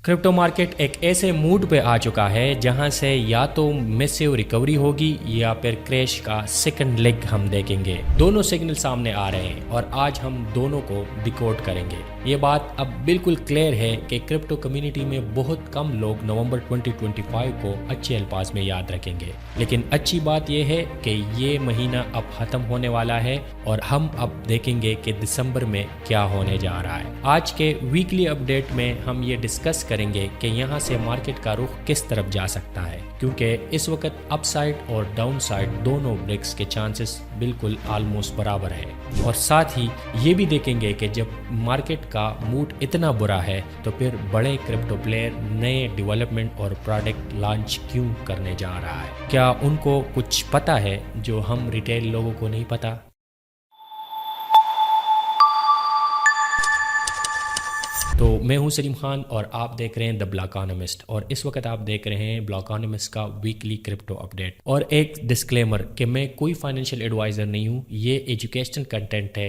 Crypto market एक ऐसे mood पे आ चुका है जहां से या तो मैसिव रिकवरी होगी या फिर क्रैश का सेकंड लेग हम देखेंगे। दोनों सिग्नल सामने आ रहे हैं और आज हम दोनों को डिकोड करेंगे। ये बात अब बिल्कुल क्लियर है कि क्रिप्टो कम्युनिटी में बहुत कम लोग नवंबर 2025 को अच्छे अल्फाज में याद रखेंगे, लेकिन अच्छी बात यह है कि ये महीना अब खत्म होने वाला है और हम अब देखेंगे कि दिसंबर में क्या होने जा रहा है। आज के वीकली अपडेट में हम ये डिस्कस करेंगे कि यहाँ से मार्केट का रुख किस तरफ जा सकता है, क्योंकि इस वक्त अपसाइड और डाउन साइड दोनों ब्रेक्स के चांसेस बिल्कुल ऑलमोस्ट बराबर है। और साथ ही ये भी देखेंगे कि जब मार्केट का मूड इतना बुरा है तो फिर बड़े क्रिप्टो प्लेयर नए डेवलपमेंट और प्रोडक्ट लॉन्च क्यों करने जा रहा है। क्या उनको कुछ पता है जो हम रिटेल लोगों को नहीं पता? तो मैं हूं सलीम खान और आप देख रहे हैं द ब्लॉकॉनमिस्ट, और इस वक्त आप देख रहे हैं ब्लॉकॉनमिस्ट का वीकली क्रिप्टो अपडेट। और एक डिस्क्लेमर कि मैं कोई फाइनेंशियल एडवाइज़र नहीं हूं, ये एजुकेशनल कंटेंट है,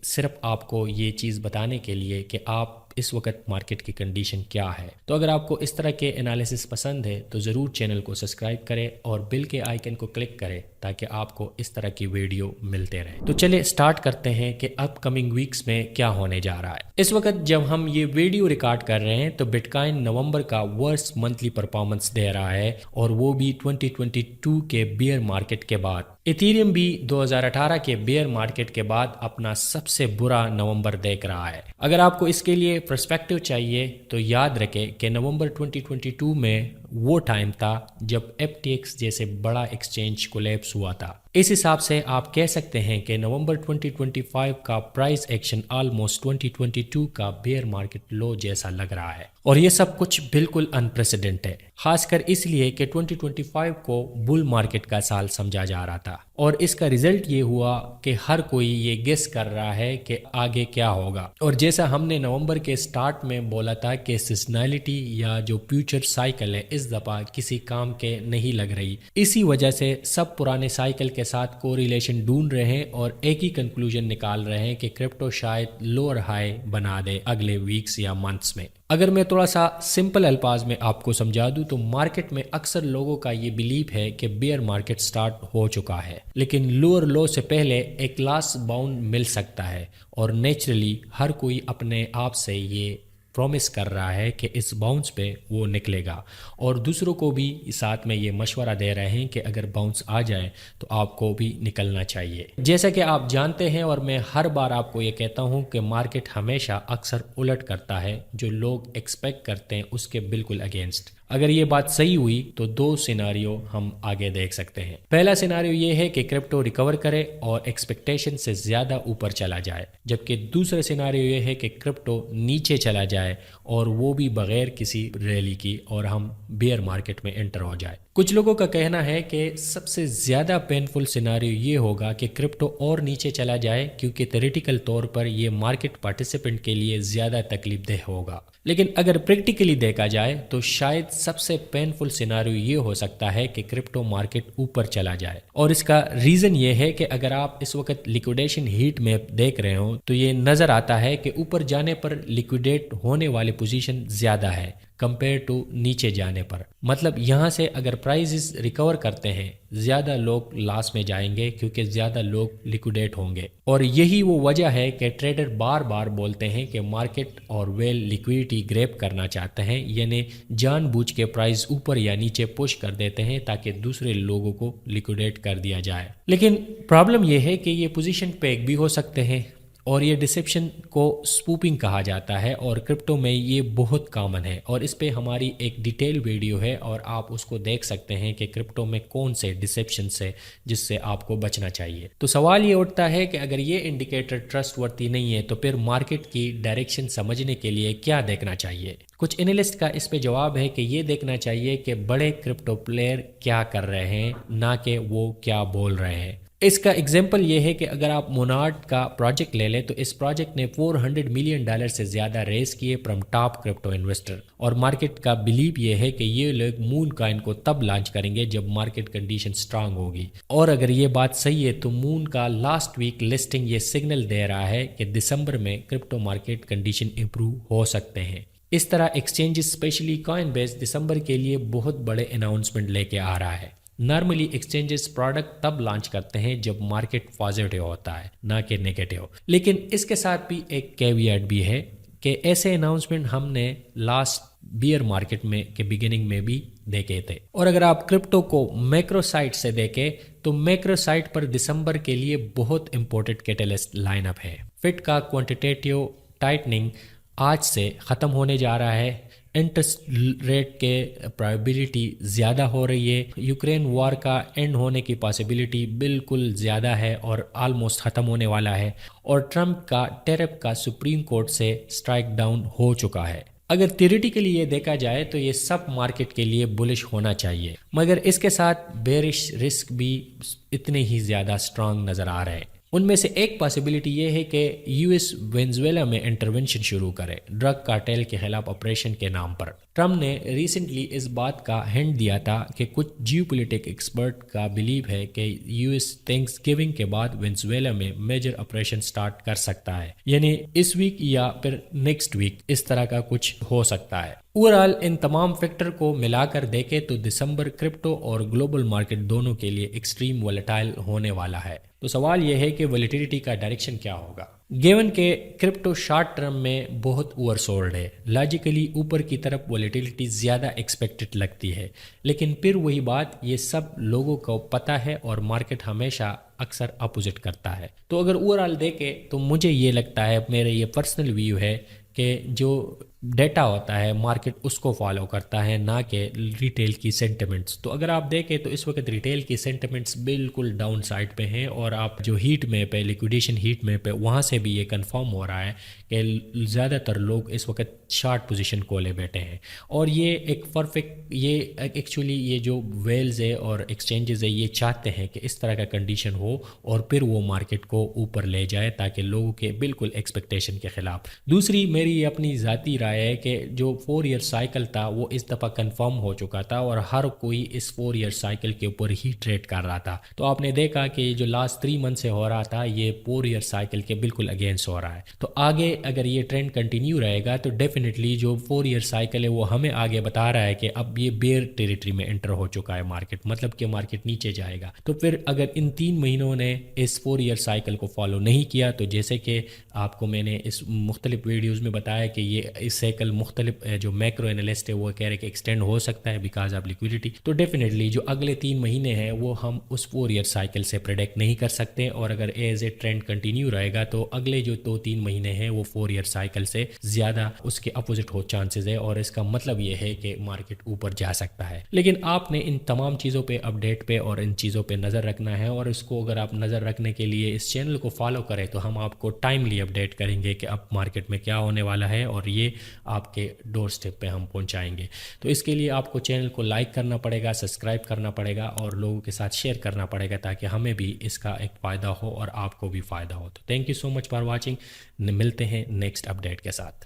सिर्फ आपको ये चीज़ बताने के लिए कि आप इस वक्त मार्केट की कंडीशन क्या है। तो अगर आपको इस तरह के एनालिसिस पसंद है तो ज़रूर चैनल को सब्सक्राइब करें और बेल के आइकन को क्लिक करें ताकि आपको इस तरह की वीडियो मिलते रहे। तो चलिए स्टार्ट करते हैं कि अपकमिंग वीक्स में क्या होने जा रहा है। इस वक्त जब हम ये वीडियो रिकॉर्ड कर रहे हैं तो बिटकॉइन नवंबर का वर्स्ट मंथली परफॉर्मेंस दे रहा है, और वो भी 2022 के बियर मार्केट के बाद। इथेरियम भी 2018 के बेयर मार्केट के बाद अपना सबसे बुरा नवंबर देख रहा है। अगर आपको इसके लिए पर्सपेक्टिव चाहिए तो याद रखें कि नवंबर 2022 में वो टाइम था जब FTX जैसे बड़ा एक्सचेंज कोलैप्स हुआ था। इस हिसाब से आप कह सकते हैं कि नवंबर 2025 का प्राइस एक्शन ऑलमोस्ट 2022 का बेयर मार्केट लो जैसा लग रहा है, और ये सब कुछ बिल्कुल अनप्रेसिडेंट है, खासकर इसलिए कि 2025 को बुल मार्केट का साल समझा जा रहा था। और इसका रिजल्ट ये हुआ कि हर कोई ये गेस कर रहा है कि आगे क्या होगा। और जैसा हमने नवंबर के स्टार्ट में बोला था कि सीजनैलिटी या जो फ्यूचर साइकिल है इस दफा किसी काम के नहीं लग रही, इसी वजह से सब पुराने साइकिल के साथ कोरिलेशन ढूंढ रहे हैं और एक ही कंक्लूजन निकाल रहे हैं कि क्रिप्टो शायद लोअर हाई बना दे अगले वीक्स या मंथ्स में। अगर मैं थोड़ा सा सिंपल अल्फाज में आपको समझा दूं तो मार्केट में अक्सर लोगों का ये बिलीव है कि बेयर मार्केट स्टार्ट हो चुका है, लेकिन लोअर लो से पहले एक लास्ट बाउंड मिल सकता है, और नेचुरली हर कोई अपने आप से ये प्रॉमिस कर रहा है कि इस बाउंस पे वो निकलेगा, और दूसरों को भी साथ में ये मशवरा दे रहे हैं कि अगर बाउंस आ जाए तो आपको भी निकलना चाहिए। जैसा कि आप जानते हैं और मैं हर बार आपको ये कहता हूँ कि मार्केट हमेशा अक्सर उलट करता है, जो लोग एक्सपेक्ट करते हैं उसके बिल्कुल अगेंस्ट। अगर ये बात सही हुई तो दो सिनारियो हम आगे देख सकते हैं। पहला सिनारियो ये है कि क्रिप्टो रिकवर करे और एक्सपेक्टेशन से ज़्यादा ऊपर चला जाए, जबकि दूसरा सिनारियो ये है कि क्रिप्टो नीचे चला जाए और वो भी बगैर किसी रैली की, और हम बेयर मार्केट में एंटर हो जाए। कुछ लोगों का कहना है कि सबसे ज़्यादा पेनफुल सिनारियो ये होगा कि क्रिप्टो और नीचे चला जाए, क्योंकि थ्योरेटिकल तौर पर ये मार्केट पार्टिसिपेंट के लिए ज़्यादा तकलीफदेह होगा। लेकिन अगर प्रैक्टिकली देखा जाए तो शायद सबसे पेनफुल सिनारियो ये हो सकता है कि क्रिप्टो मार्केट ऊपर चला जाए। और इसका रीज़न ये है कि अगर आप इस वक्त लिक्विडेशन हीट मैप देख रहे हो तो ये नज़र आता है कि ऊपर जाने पर लिक्विडेट होने वाली पोजीशन ज़्यादा है कंपेयर टू नीचे जाने पर। मतलब यहाँ से अगर प्राइसेस रिकवर करते हैं, ज़्यादा लोग लॉस में जाएंगे क्योंकि ज़्यादा लोग लिक्विडेट होंगे। और यही वो वजह है कि ट्रेडर बार बार बोलते हैं कि मार्केट और वेल लिक्विडिटी ग्रैब करना चाहते हैं, यानी जानबूझ के प्राइस ऊपर या नीचे पुश कर देते हैं ताकि दूसरे लोगों को लिक्विडेट कर दिया जाए। लेकिन प्रॉब्लम यह है कि ये पोजीशन पेग भी हो सकते हैं, और ये डिसेप्शन को स्पूपिंग कहा जाता है, और क्रिप्टो में ये बहुत कॉमन है। और इस पे हमारी एक डिटेल वीडियो है और आप उसको देख सकते हैं कि क्रिप्टो में कौन से डिसेप्शन से जिससे आपको बचना चाहिए। तो सवाल ये उठता है कि अगर ये इंडिकेटर ट्रस्टवर्दी नहीं है तो फिर मार्केट की डायरेक्शन समझने के लिए क्या देखना चाहिए। कुछ एनालिस्ट का इस पे जवाब है कि ये देखना चाहिए कि बड़े क्रिप्टो प्लेयर क्या कर रहे हैं, ना कि वो क्या बोल रहे हैं। इसका एग्जाम्पल ये है कि अगर आप मोनार्ड का प्रोजेक्ट ले लें तो इस प्रोजेक्ट ने $400 मिलियन से ज़्यादा रेस किए फ्रॉम टॉप क्रिप्टो इन्वेस्टर, और मार्केट का बिलीव ये है कि ये लोग मून कॉइन को तब लॉन्च करेंगे जब मार्केट कंडीशन स्ट्रांग होगी। और अगर ये बात सही है तो मून का लास्ट वीक लिस्टिंग ये सिग्नल दे रहा है कि दिसंबर में क्रिप्टो मार्केट कंडीशन इंप्रूव हो सकते हैं। اس طرح ایکسچینج اسپیشلی کوائن بیس دسمبر کے لیے بہت بڑے اناؤنسمنٹ لے کے آ رہا ہے۔ نارملی ایکسچینجز پروڈکٹ تب لانچ کرتے ہیں جب مارکیٹ پازیٹیو ہوتا ہے، نہ کہ نیگیٹو، لیکن اس کے ساتھ بھی ایک کیویٹ بھی ہے کہ ایسے اناؤنسمنٹ ہم نے لاسٹ بیئر مارکیٹ میں کے بگننگ میں بھی دیکھے تھے۔ اور اگر آپ کرپٹو کو میکرو سائٹ سے دیکھیں تو میکرو سائٹ پر دسمبر کے لیے بہت امپورٹنٹ کیٹلسٹ لائن اپ ہے۔ فیڈ کا کوانٹیٹیو ٹائٹننگ آج سے ختم ہونے جا رہا ہے، انٹرسٹ ریٹ کے پرابیبلٹی زیادہ ہو رہی ہے، یوکرین وار کا اینڈ ہونے کی پاسبلٹی بالکل زیادہ ہے اور آلموسٹ ختم ہونے والا ہے، اور ٹرمپ کا ٹیرف کا سپریم کورٹ سے سٹرائک ڈاؤن ہو چکا ہے۔ اگر تھیوریٹیکلی یہ دیکھا جائے تو یہ سب مارکیٹ کے لیے بلش ہونا چاہیے، مگر اس کے ساتھ بیرش رسک بھی اتنے ہی زیادہ سٹرانگ نظر آ رہے ہیں۔ ان میں سے ایک پاسبلٹی یہ ہے کہ یو ایس وینزویلا میں انٹرونشن شروع کرے ڈرگ کارٹیل کے خلاف آپریشن کے نام پر۔ ٹرمپ نے ریسنٹلی اس بات کا ہنٹ دیا تھا کہ کچھ جیو پولیٹک ایکسپرٹ کا بلیو ہے کہ یو ایس تھینکس گیونگ کے بعد وینزویلا میں میجر آپریشن سٹارٹ کر سکتا ہے، یعنی اس ویک یا پھر نیکسٹ ویک، اس طرح کا کچھ ہو سکتا ہے۔ اوورآل ان تمام فیکٹر کو ملا کر دیکھیں تو دسمبر کرپٹو اور گلوبل مارکیٹ دونوں کے لیے ایکسٹریم ولیٹائل ہونے والا ہے۔ تو سوال یہ ہے کہ ولیٹیلیٹی کا ڈائریکشن کیا ہوگا؟ گیون کہ کرپٹو شارٹ ٹرم میں بہت اوور سولڈ ہے، لاجیکلی اوپر کی طرف ولیٹیلیٹی زیادہ ایکسپیکٹڈ لگتی ہے، لیکن پھر وہی بات یہ سب لوگوں کو پتہ ہے اور مارکیٹ ہمیشہ اکثر اپوزٹ کرتا ہے۔ تو اگر اوورآل دیکھیں تو مجھے یہ لگتا ہے، میرے یہ پرسنل ویو ہے کہ جو ڈیٹا ہوتا ہے مارکیٹ اس کو فالو کرتا ہے، نہ کہ ریٹیل کی سینٹیمنٹس۔ تو اگر آپ دیکھیں تو اس وقت ریٹیل کی سینٹیمنٹس بالکل ڈاؤن سائڈ پہ ہیں، اور آپ جو ہیٹ میپ ہے، لیکویڈیشن ہیٹ میپ ہے، وہاں سے بھی یہ کنفرم ہو رہا ہے کہ زیادہ تر لوگ اس وقت شارٹ پوزیشن کو لے بیٹھے ہیں، اور یہ ایک پرفیکٹ، یہ ایکچولی یہ جو ویلز ہے اور ایکسچینجز ہے یہ چاہتے ہیں کہ اس طرح کا کنڈیشن ہو اور پھر وہ مارکیٹ کو اوپر لے جائے تاکہ لوگوں کے بالکل ایکسپیکٹیشن کے خلاف۔ دوسری میری اپنی ذاتی رائے ہے کہ جو 4 ایئر سائیکل تھا وہ اس دفعہ کنفرم ہو چکا تھا، اور ہر کوئی اس 4 ایئر سائیکل کے اوپر ہی ٹریڈ کر رہا تھا۔ تو آپ نے دیکھا کہ جو لاسٹ 3 منتھ سے ہو رہا تھا یہ 4 ایئر سائیکل کے بالکل اگینسٹ ہو رہا ہے۔ تو آگے اگر یہ ٹرینڈ کنٹینیو رہے گا تو ڈیفینیٹلی جو 4 ایئر سائیکل ہے وہ ہمیں آگے بتا رہا ہے کہ اب یہ بیئر ٹیریٹری میں انٹر ہو چکا ہے مارکیٹ، مطلب کہ مارکیٹ نیچے جائے گا۔ تو پھر اگر ان 3 مہینوں نے اس 4 ایئر سائیکل کو فالو نہیں کیا، تو جیسے کہ آپ کو میں نے اس مختلف ویڈیوز میں بتایا کہ یہ اس سائیکل مختلف جو میکرو انالسٹ ہے وہ کہہ رہے کہ ایکسٹینڈ ہو سکتا ہے بیکاز آف لیکویڈیٹی، تو ڈیفینیٹلی جو اگلے 3 مہینے ہیں وہ ہم اس 4 ایئر سائیکل سے پریڈکٹ نہیں کر سکتے، اور اگر ایز اے ٹرینڈ کنٹینیو رہے گا تو اگلے جو 2-3 مہینے ہیں وہ 4 ایئر سائیکل سے زیادہ اس کے اپوزٹ ہو چانسز ہے، اور اس کا مطلب یہ ہے کہ مارکیٹ اوپر جا سکتا ہے۔ لیکن آپ نے ان تمام چیزوں پہ اپڈیٹ پہ اور ان چیزوں پہ نظر رکھنا ہے، اور اس کو اگر آپ نظر رکھنے کے لیے اس چینل کو فالو کریں تو ہم آپ کو ٹائملی اپڈیٹ کریں گے کہ اب مارکیٹ میں کیا ہونے والا ہے، اور یہ آپ کے ڈور سٹیپ پہ ہم پہنچائیں گے۔ تو اس کے لیے آپ کو چینل کو لائک کرنا پڑے گا، سبسکرائب کرنا پڑے گا، اور لوگوں کے ساتھ شیئر کرنا پڑے گا تاکہ ہمیں بھی اس کا ایک فائدہ ہو اور آپ کو بھی فائدہ ہو۔ تو thank you so much for watching, ملتے ہیں نیکسٹ اپڈیٹ کے ساتھ۔